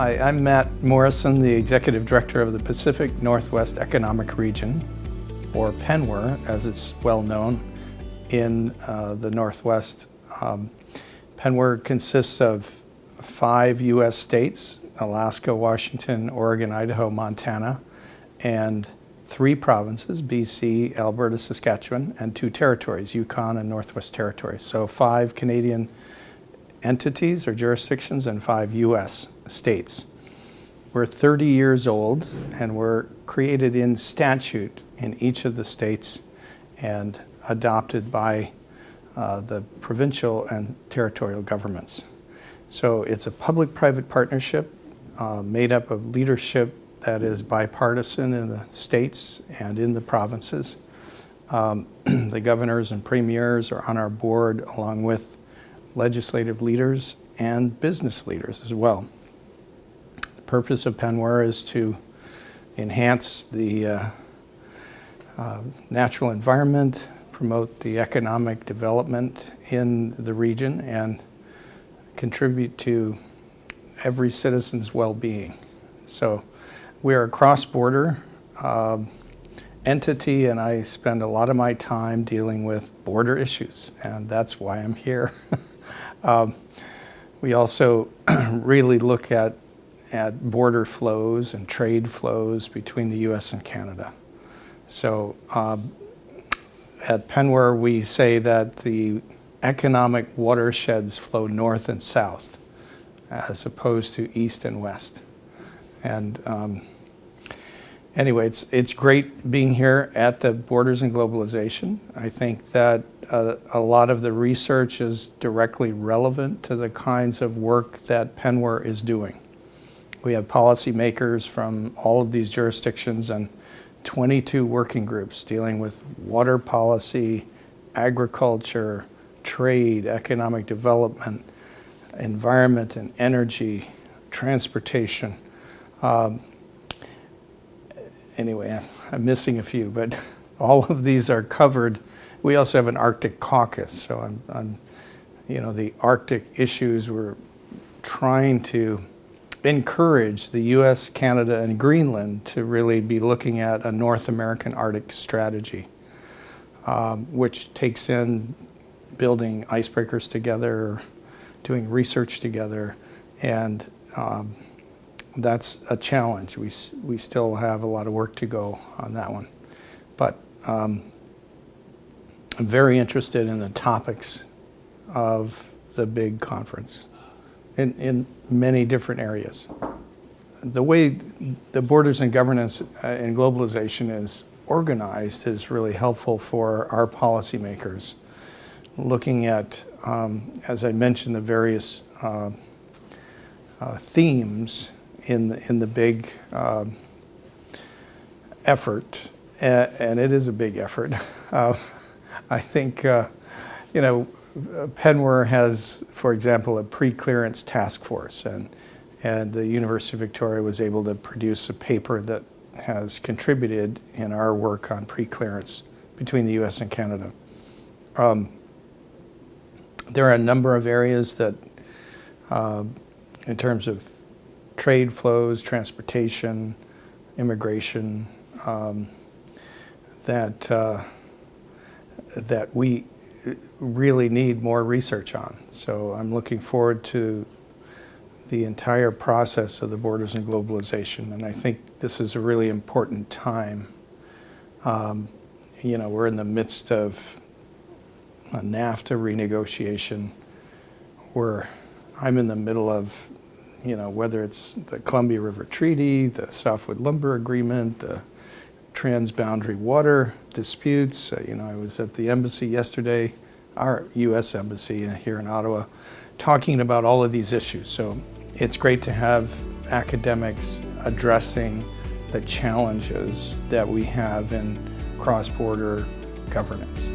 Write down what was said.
Hi, I'm Matt Morrison, the Executive Director of the Pacific Northwest Economic Region, or PNWER, as it's well known in the Northwest. PNWER consists of 5 U.S. states: Alaska, Washington, Oregon, Idaho, Montana, and 3 provinces: BC, Alberta, Saskatchewan, and 2 territories: Yukon and Northwest Territories. So 5 Canadian entities or jurisdictions and 5 U.S. states. We're 30 years old, and we're created in statute in each of the states and adopted by the provincial and territorial governments. So it's a public-private partnership made up of leadership that is bipartisan in the states and in the provinces. The governors and premiers are on our board, along with legislative leaders and business leaders as well. The purpose of PNWER is to enhance the natural environment, promote the economic development in the region, and contribute to every citizen's well-being. So we are a cross-border entity, and I spend a lot of my time dealing with border issues, and that's why I'm here. We also really look at border flows and trade flows between the U.S. and Canada. So at PNWER, we say that the economic watersheds flow north and south as opposed to east and west. And anyway, it's great being here at the Borders and Globalization. I think that a lot of the research is directly relevant to the kinds of work that PNWER is doing. We have policymakers from all of these jurisdictions and 22 working groups dealing with water policy, agriculture, trade, economic development, environment and energy, transportation. Anyway, I'm missing a few, but all of these are covered. We also have an Arctic caucus, so the Arctic issues, we're trying to encourage the U.S., Canada, and Greenland to really be looking at a North American Arctic strategy, which takes in building icebreakers together, doing research together, and that's a challenge. We still have a lot of work to go on that one. But I'm very interested in the topics of the big conference in many different areas. The way the Borders and Governance and Globalization is organized is really helpful for our policymakers, looking at, as I mentioned, the various themes in the big effort, and it is a big effort. I think, PNWER has, for example, a pre-clearance task force, and the University of Victoria was able to produce a paper that has contributed in our work on pre-clearance between the U.S. and Canada. There are a number of areas that, in terms of trade flows, transportation, immigration, that we really need more research on. So I'm looking forward to the entire process of the Borders and Globalization, and I think this is a really important time. We're in the midst of a NAFTA renegotiation, where I'm in the middle of, whether it's the Columbia River Treaty, the Softwood Lumber Agreement, the transboundary water disputes. I was at the embassy yesterday, our U.S. embassy here in Ottawa, talking about all of these issues. So it's great to have academics addressing the challenges that we have in cross-border governance.